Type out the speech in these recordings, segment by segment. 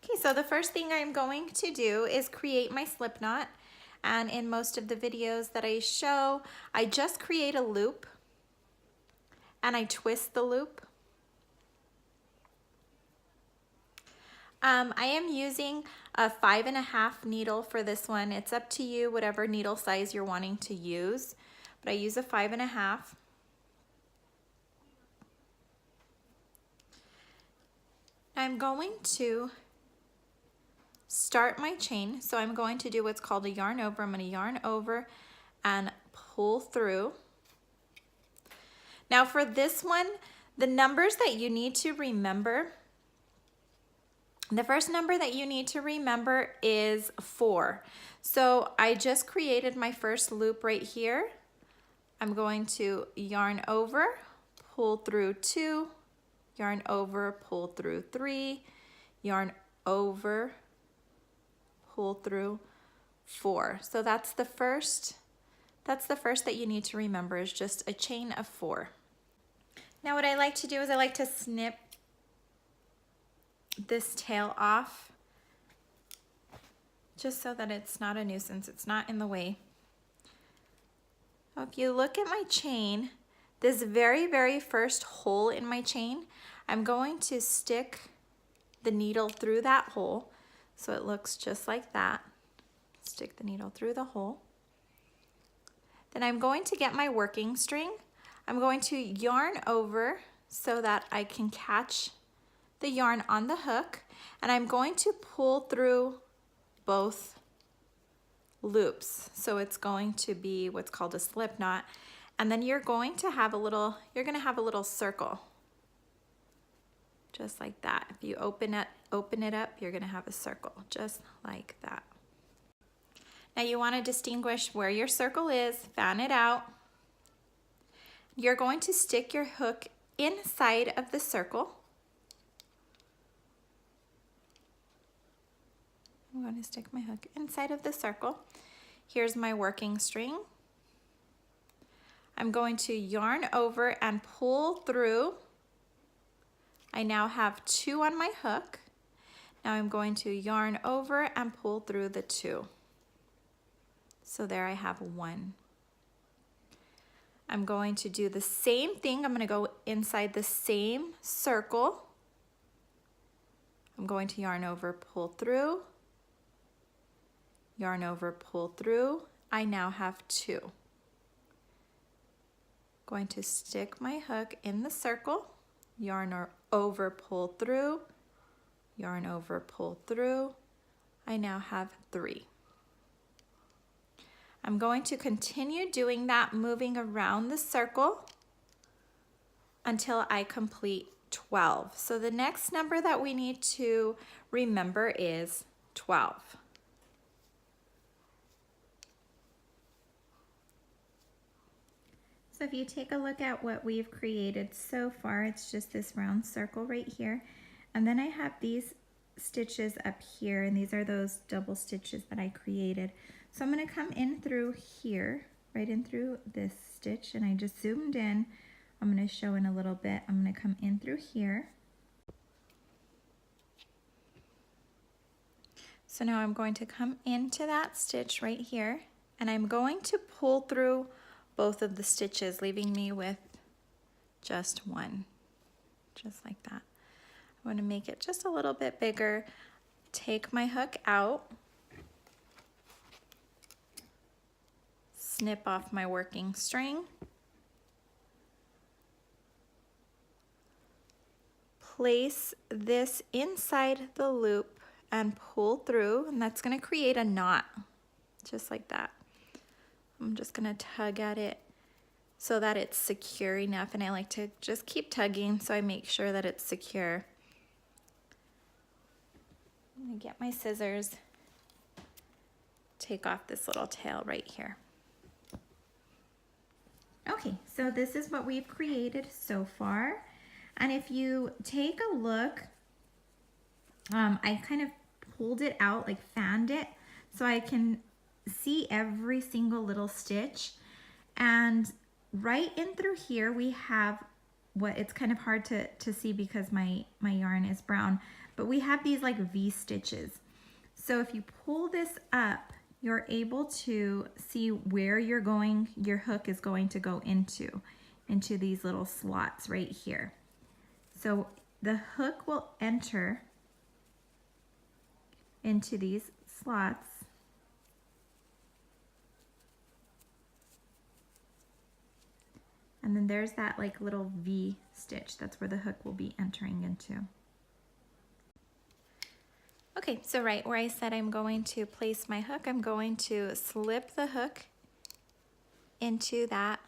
Okay, so the first thing I'm going to do is create my slip knot. And in most of the videos that I show, I just create a loop and I twist the loop. I am using a 5.5 needle for this one. It's up to you, whatever needle size you're wanting to use, but I use a 5.5. I'm going to start my chain. So I'm going to do what's called a yarn over. I'm going to yarn over and pull through. Now for this one, the numbers that you need to remember, the first number that you need to remember is 4. So I just created my first loop right here. I'm going to yarn over, pull through 2, yarn over, pull through 3, yarn over, pull through 4. So that's the first that you need to remember, is just a chain of 4. Now what I like to do is I like to snip this tail off just so that it's not a nuisance, it's not in the way. If you look at my chain, this very first hole in my chain, I'm going to stick the needle through that hole so it looks just like that. Stick the needle through the hole. Then I'm going to get my working string. I'm going to yarn over so that I can catch the yarn on the hook, and I'm going to pull through both loops. So it's going to be what's called a slip knot, and then you're going to have a little circle just like that. If you open it up, you're going to have a circle just like that. Now you want to distinguish where your circle is, fan it out. You're going to stick your hook inside of the circle. I'm going to stick my hook inside of the circle. Here's my working string. I'm going to yarn over and pull through. I now have 2 on my hook. Now I'm going to yarn over and pull through the 2. So there I have 1. I'm going to do the same thing. I'm going to go inside the same circle. I'm going to yarn over, pull through, yarn over, pull through. I now have 2. Going to stick my hook in the circle, yarn over, pull through, yarn over, pull through. I now have 3. I'm going to continue doing that, moving around the circle until I complete 12. So the next number that we need to remember is 12. So if you take a look at what we've created so far, it's just this round circle right here. And then I have these stitches up here, and these are those double stitches that I created. So I'm going to come in through here, right in through this stitch, and I just zoomed in. I'm going to show in a little bit. I'm going to come in through here. So now I'm going to come into that stitch right here, and I'm going to pull through both of the stitches, leaving me with just 1, just like that. I want to make it just a little bit bigger. Take my hook out, snip off my working string, place this inside the loop and pull through, and that's going to create a knot, just like that. I'm just going to tug at it so that it's secure enough, and I like to just keep tugging so I make sure that it's secure. I'm going to get my scissors, take off this little tail right here. Okay, so this is what we've created so far. And if you take a look, I kind of pulled it out, like fanned it, so I can see every single little stitch. And right in through here, we have it's kind of hard to see because my yarn is brown, but we have these like V stitches. So if you pull this up, you're able to see where your hook is going to go into these little slots right here. So the hook will enter into these slots. And then there's that like little V stitch. That's where the hook will be entering into. Okay, so right where I said I'm going to place my hook, I'm going to slip the hook into that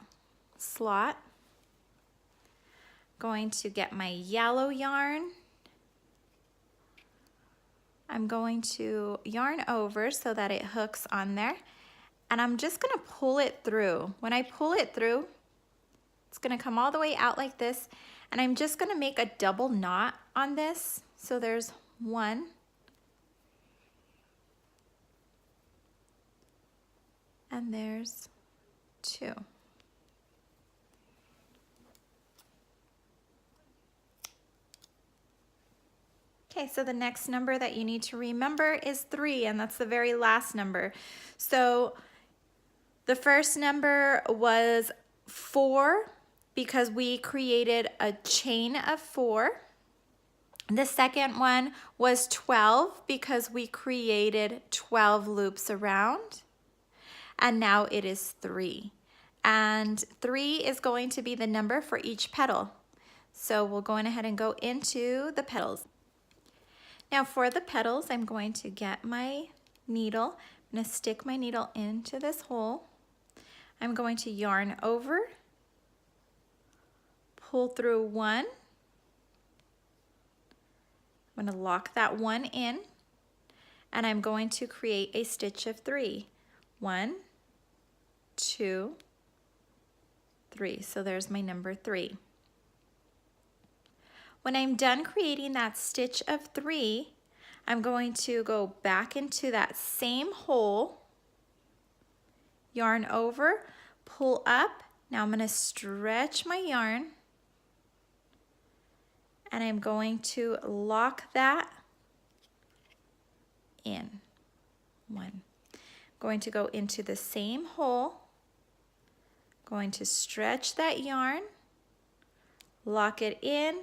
slot. Going to get my yellow yarn. I'm going to yarn over so that it hooks on there. And I'm just gonna pull it through. When I pull it through, it's gonna come all the way out like this, and I'm just gonna make a double knot on this. So there's one, and there's two. Okay, so the next number that you need to remember is 3, and that's the very last number. So the first number was 4, because we created a chain of 4. The second one was 12 because we created 12 loops around. And now it is 3. And 3 is going to be the number for each petal. So we'll go ahead and go into the petals. Now for the petals, I'm going to get my needle. I'm going to stick my needle into this hole. I'm going to yarn over, pull through 1. I'm going to lock that 1 in, and I'm going to create a stitch of 3. 1, 2, 3. So there's my number 3. When I'm done creating that stitch of 3, I'm going to go back into that same hole, yarn over, pull up. Now I'm going to stretch my yarn, and I'm going to lock that in. 1. I'm going to go into the same hole, going to stretch that yarn, lock it in.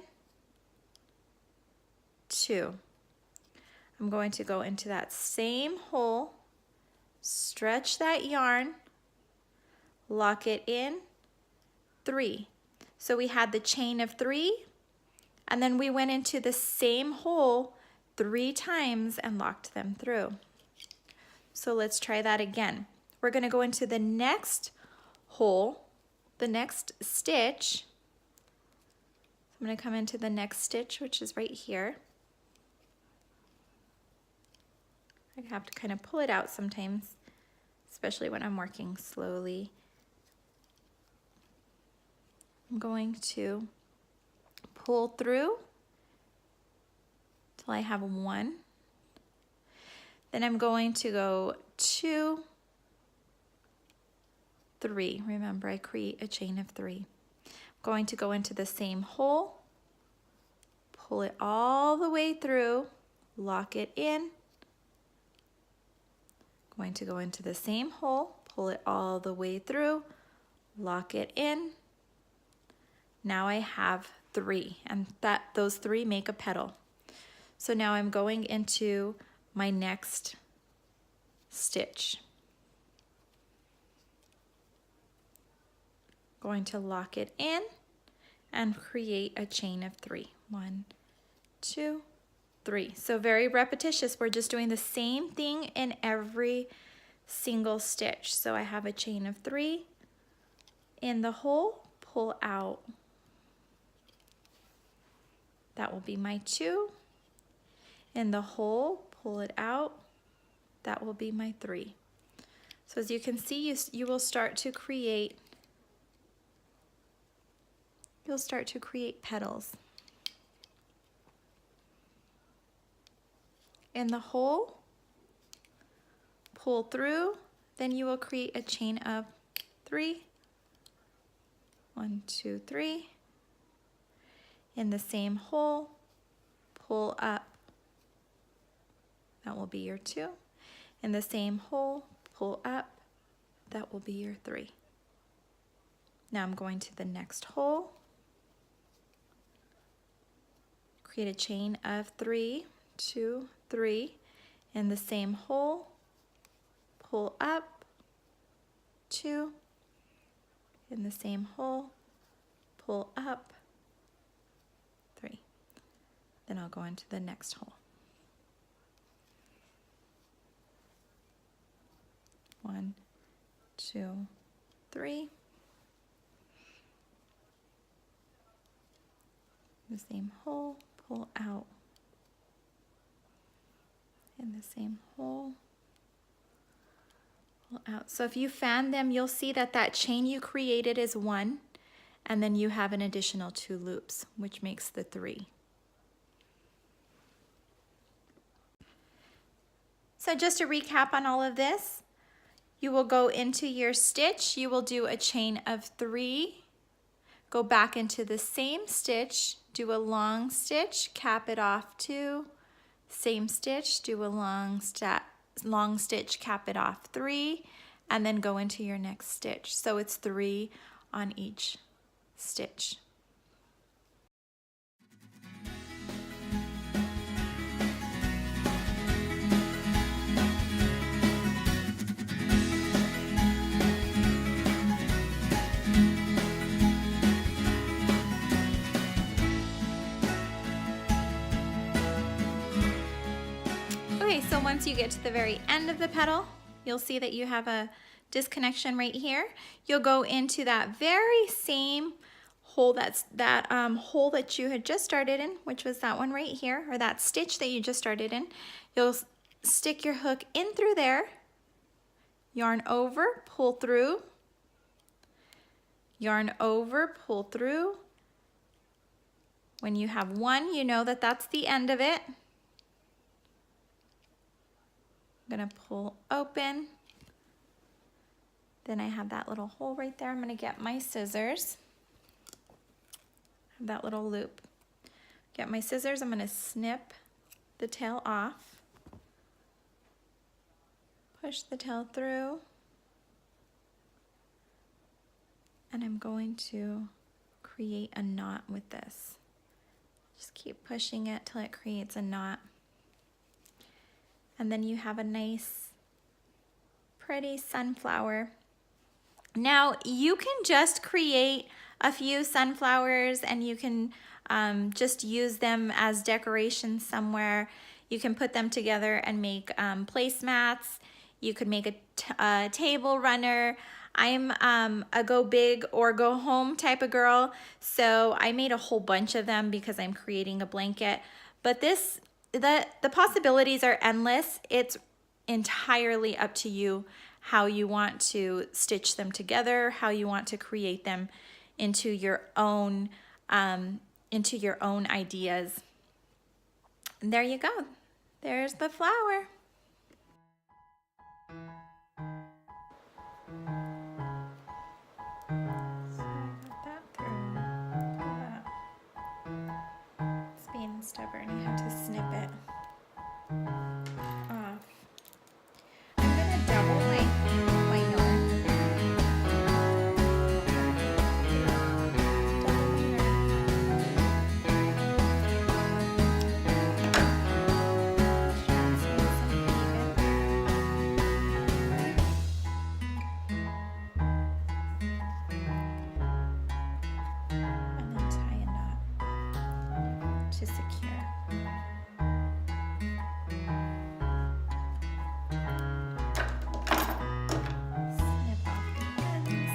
2. I'm going to go into that same hole, stretch that yarn, lock it in. 3. So we had the chain of 3, and then we went into the same hole 3 times and locked them through. So let's try that again. We're going to go into the next hole, the next stitch. I'm going to come into the next stitch, which is right here. I have to kind of pull it out sometimes, especially when I'm working slowly. I'm going to pull through till I have 1. Then I'm going to go 2, 3. Remember, I create a chain of 3. I'm going to go into the same hole, pull it all the way through, lock it in. Going to go into the same hole, pull it all the way through, lock it in. Now I have 3, and those 3 make a petal. So now I'm going into my next stitch. Going to lock it in and create a chain of 3. 1, 2, 3. So very repetitious. We're just doing the same thing in every single stitch. So I have a chain of 3 in the hole, pull out. That will be my 2. In the hole, pull it out. That will be my 3. So as you can see, you will start to create, petals. In the hole, pull through, then you will create a chain of 3. 1, 2, 3. In the same hole, pull up. That will be your 2. In the same hole, pull up. That will be your 3. Now I'm going to the next hole. Create a chain of 3, 2, 3. In the same hole, pull up, 2. In the same hole, pull up, 3. Then I'll go into the next hole. 1, 2, 3. The same hole, pull out. In the same hole, pull out. So if you fan them, you'll see that that chain you created is 1, and then you have an additional 2 loops, which makes the 3. So just to recap on all of this, you will go into your stitch, you will do a chain of 3, go back into the same stitch, do a long stitch, cap it off 2, same stitch, do a long stitch, cap it off 3, and then go into your next stitch. So it's 3 on each stitch. Okay, so once you get to the very end of the petal, you'll see that you have a disconnection right here. You'll go into that very same hole, hole that you had just started in, which was that one right here, or that stitch that you just started in. You'll stick your hook in through there, yarn over, pull through, yarn over, pull through. When you have 1, you know that that's the end of it. I'm gonna pull open. Then I have that little hole right there. I'm gonna get my scissors. Have that little loop. Get my scissors, I'm gonna snip the tail off. Push the tail through. And I'm going to create a knot with this. Just keep pushing it till it creates a knot. And then you have a nice, pretty sunflower. Now you can just create a few sunflowers and you can just use them as decorations somewhere. You can put them together and make placemats. You could make a table runner. I'm a go big or go home type of girl, so I made a whole bunch of them because I'm creating a blanket. But the possibilities are endless. It's entirely up to you how you want to stitch them together, how you want to create them into your own ideas. And there you go. There's the flower. Stubborn, you have to snip it off. I'm gonna double my yarn. Double my yarn. And then tie a knot to secure. Snip off the ends.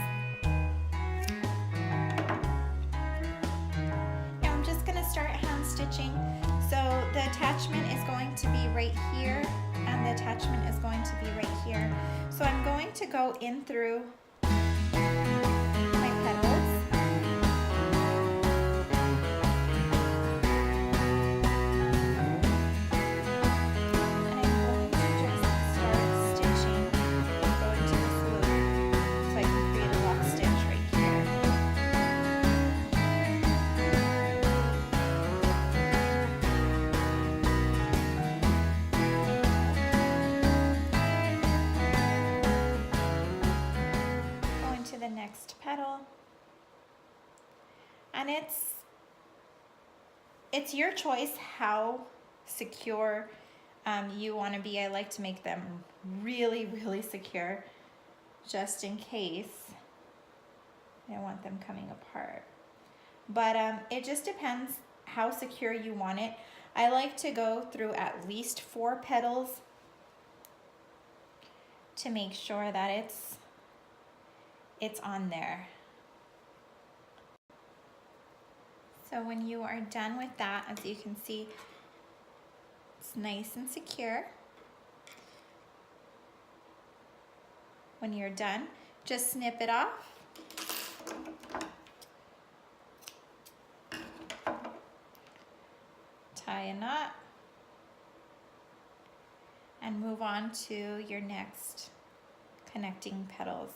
Now I'm just going to start hand stitching. So the attachment is going to be right here and the attachment is going to be right here. So I'm going to go in through my petals. next petal. And it's your choice how secure you want to be. I like to make them really, really secure just in case I don't want them coming apart. But it just depends how secure you want it. I like to go through at least 4 petals to make sure that it's on there. So when you are done with that, as you can see, it's nice and secure. When you're done, just snip it off. Tie a knot and move on to your next connecting petals.